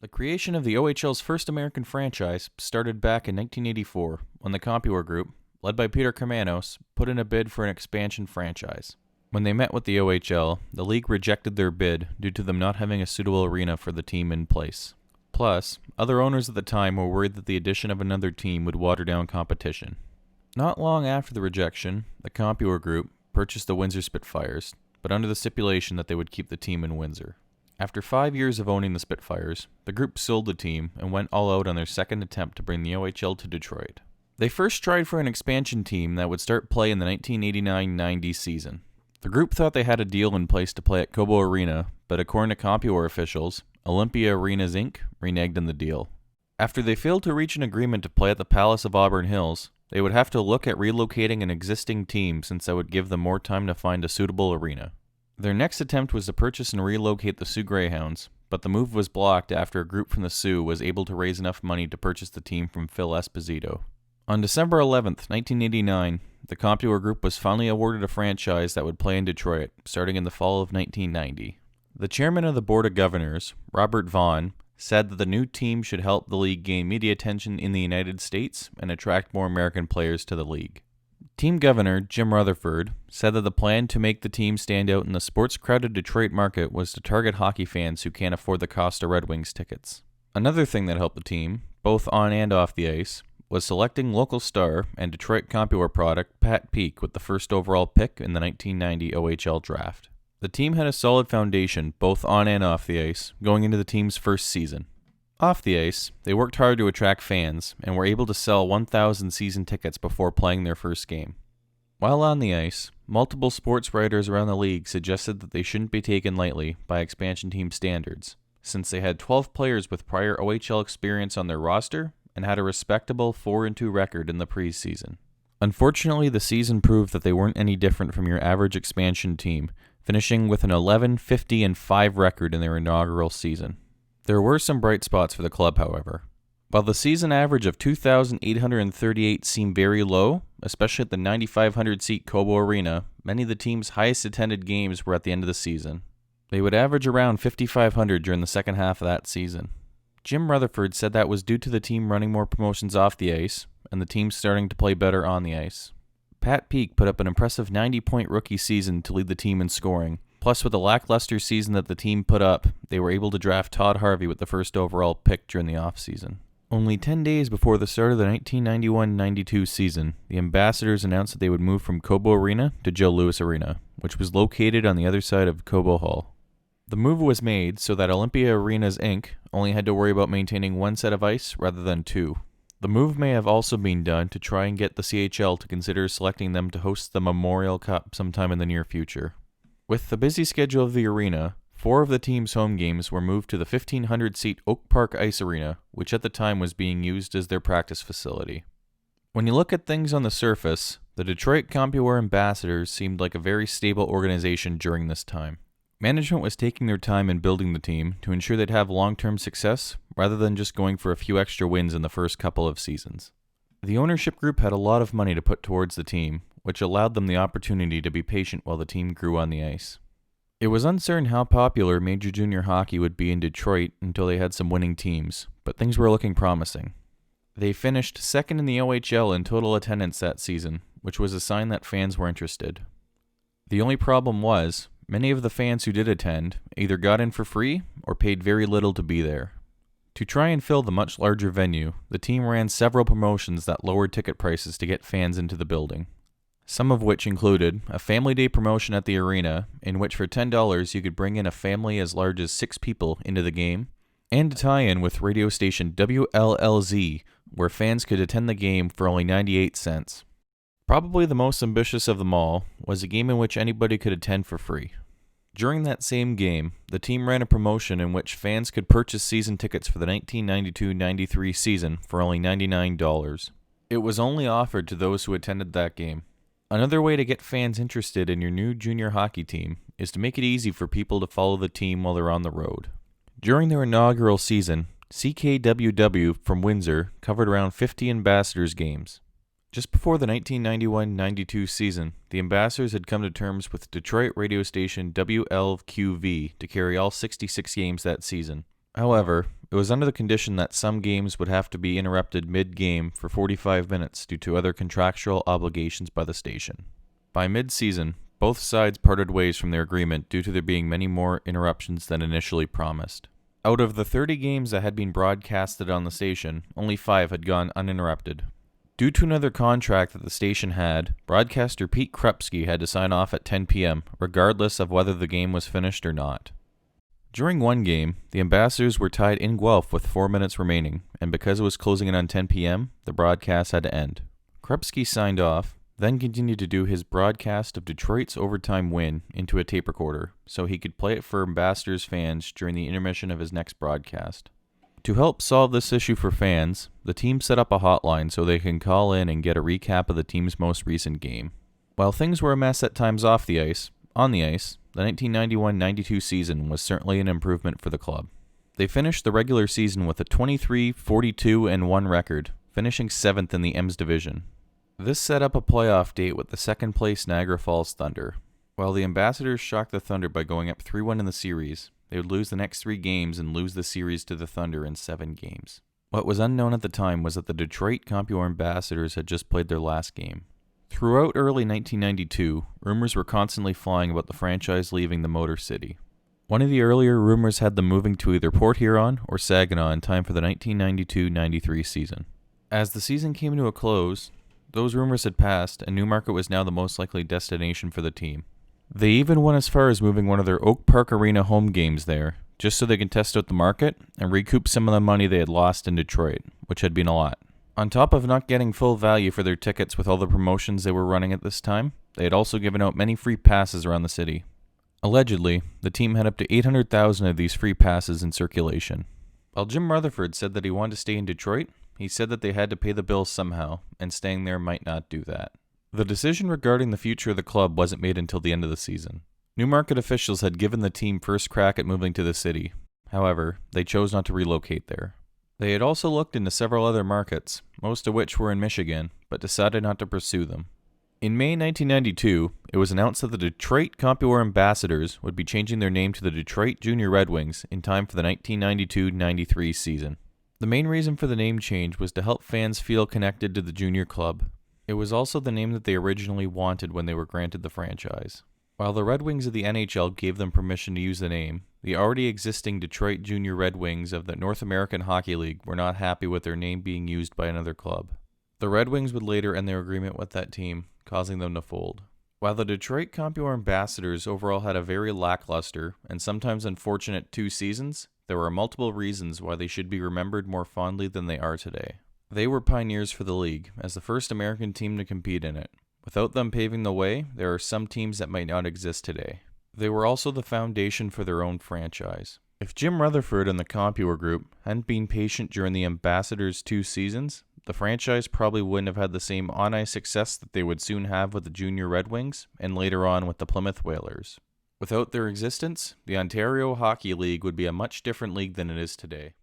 The creation of the OHL's first American franchise started back in 1984 when the Compuware Group, led by Peter Kermanos, put in a bid for an expansion franchise. When they met with the OHL, the league rejected their bid due to them not having a suitable arena for the team in place. Plus, other owners at the time were worried that the addition of another team would water down competition. Not long after the rejection, the Compuware Group purchased the Windsor Spitfires, but under the stipulation that they would keep the team in Windsor. After 5 years of owning the Spitfires, the group sold the team and went all out on their second attempt to bring the OHL to Detroit. They first tried for an expansion team that would start play in the 1989-90 season. The group thought they had a deal in place to play at Cobo Arena, but according to Compuware officials, Olympia Arenas Inc. reneged on the deal. After they failed to reach an agreement to play at the Palace of Auburn Hills, they would have to look at relocating an existing team since that would give them more time to find a suitable arena. Their next attempt was to purchase and relocate the Sioux Greyhounds, but the move was blocked after a group from the Sioux was able to raise enough money to purchase the team from Phil Esposito. On December 11, 1989, the Compuware Group was finally awarded a franchise that would play in Detroit, starting in the fall of 1990. The chairman of the Board of Governors, Robert Vaughn, said that the new team should help the league gain media attention in the United States and attract more American players to the league. Team governor Jim Rutherford said that the plan to make the team stand out in the sports-crowded Detroit market was to target hockey fans who can't afford the cost of Red Wings tickets. Another thing that helped the team, both on and off the ice, was selecting local star and Detroit Compuware product Pat Peake with the first overall pick in the 1990 OHL draft. The team had a solid foundation both on and off the ice going into the team's first season. Off the ice, they worked hard to attract fans and were able to sell 1,000 season tickets before playing their first game. While on the ice, multiple sports writers around the league suggested that they shouldn't be taken lightly by expansion team standards, since they had 12 players with prior OHL experience on their roster and had a respectable 4-2 record in the preseason. Unfortunately, the season proved that they weren't any different from your average expansion team, finishing with an 11-50-5 record in their inaugural season. There were some bright spots for the club, however. While the season average of 2,838 seemed very low, especially at the 9,500-seat Cobo Arena, many of the team's highest attended games were at the end of the season. They would average around 5,500 during the second half of that season. Jim Rutherford said that was due to the team running more promotions off the ice, and the team starting to play better on the ice. Pat Peake put up an impressive 90-point rookie season to lead the team in scoring. Plus, with the lackluster season that the team put up, they were able to draft Todd Harvey with the first overall pick during the offseason. Only 10 days before the start of the 1991-92 season, the Ambassadors announced that they would move from Cobo Arena to Joe Louis Arena, which was located on the other side of Cobo Hall. The move was made so that Olympia Arenas Inc. only had to worry about maintaining one set of ice rather than two. The move may have also been done to try and get the CHL to consider selecting them to host the Memorial Cup sometime in the near future. With the busy schedule of the arena, 4 of the team's home games were moved to the 1,500-seat Oak Park Ice Arena, which at the time was being used as their practice facility. When you look at things on the surface, the Detroit Compuware Ambassadors seemed like a very stable organization during this time. Management was taking their time in building the team to ensure they'd have long-term success, rather than just going for a few extra wins in the first couple of seasons. The ownership group had a lot of money to put towards the team, which allowed them the opportunity to be patient while the team grew on the ice. It was uncertain how popular major junior hockey would be in Detroit until they had some winning teams, but things were looking promising. They finished second in the OHL in total attendance that season, which was a sign that fans were interested. The only problem was, many of the fans who did attend either got in for free or paid very little to be there. To try and fill the much larger venue, the team ran several promotions that lowered ticket prices to get fans into the building. Some of which included a Family Day promotion at the arena, in which for $10 you could bring in a family as large as 6 people into the game, and a tie-in with radio station WLLZ, where fans could attend the game for only 98 cents. Probably the most ambitious of them all was a game in which anybody could attend for free. During that same game, the team ran a promotion in which fans could purchase season tickets for the 1992-93 season for only $99. It was only offered to those who attended that game. Another way to get fans interested in your new junior hockey team is to make it easy for people to follow the team while they're on the road. During their inaugural season, CKWW from Windsor covered around 50 Ambassadors games. Just before the 1991-92 season, the Ambassadors had come to terms with Detroit radio station WLQV to carry all 66 games that season, However, it was under the condition that some games would have to be interrupted mid-game for 45 minutes due to other contractual obligations by the station. By mid-season, both sides parted ways from their agreement due to there being many more interruptions than initially promised. Out of the 30 games that had been broadcasted on the station, only 5 had gone uninterrupted. Due to another contract that the station had, broadcaster Pete Krupski had to sign off at 10 p.m., regardless of whether the game was finished or not. During one game, the Ambassadors were tied in Guelph with 4 minutes remaining, and because it was closing in on 10 p.m., the broadcast had to end. Krupski signed off, then continued to do his broadcast of Detroit's overtime win into a tape recorder, so he could play it for Ambassadors fans during the intermission of his next broadcast. To help solve this issue for fans, the team set up a hotline so they can call in and get a recap of the team's most recent game. While things were a mess at times off the ice, on the ice, the 1991-92 season was certainly an improvement for the club. They finished the regular season with a 23-42-1 record, finishing 7th in the EMS division. This set up a playoff date with the second-place Niagara Falls Thunder. While the Ambassadors shocked the Thunder by going up 3-1 in the series, they would lose the next 3 games and lose the series to the Thunder in 7 games. What was unknown at the time was that the Detroit Compuware Ambassadors had just played their last game. Throughout early 1992, rumors were constantly flying about the franchise leaving the Motor City. One of the earlier rumors had them moving to either Port Huron or Saginaw in time for the 1992-93 season. As the season came to a close, those rumors had passed, and Newmarket was now the most likely destination for the team. They even went as far as moving one of their Oak Park Arena home games there, just so they could test out the market and recoup some of the money they had lost in Detroit, which had been a lot. On top of not getting full value for their tickets with all the promotions they were running at this time, they had also given out many free passes around the city. Allegedly, the team had up to 800,000 of these free passes in circulation. While Jim Rutherford said that he wanted to stay in Detroit, he said that they had to pay the bills somehow, and staying there might not do that. The decision regarding the future of the club wasn't made until the end of the season. Newmarket officials had given the team first crack at moving to the city. However, they chose not to relocate there. They had also looked into several other markets, most of which were in Michigan, but decided not to pursue them. In May 1992, it was announced that the Detroit Compuware Ambassadors would be changing their name to the Detroit Junior Red Wings in time for the 1992-93 season. The main reason for the name change was to help fans feel connected to the junior club. It was also the name that they originally wanted when they were granted the franchise. While the Red Wings of the NHL gave them permission to use the name, the already existing Detroit Junior Red Wings of the North American Hockey League were not happy with their name being used by another club. The Red Wings would later end their agreement with that team, causing them to fold. While the Detroit Compuware Ambassadors overall had a very lackluster and sometimes unfortunate 2 seasons, there were multiple reasons why they should be remembered more fondly than they are today. They were pioneers for the league, as the first American team to compete in it. Without them paving the way, there are some teams that might not exist today. They were also the foundation for their own franchise. If Jim Rutherford and the Compuware Group hadn't been patient during the Ambassadors' 2 seasons, the franchise probably wouldn't have had the same on-ice success that they would soon have with the Junior Red Wings and later on with the Plymouth Whalers. Without their existence, the Ontario Hockey League would be a much different league than it is today.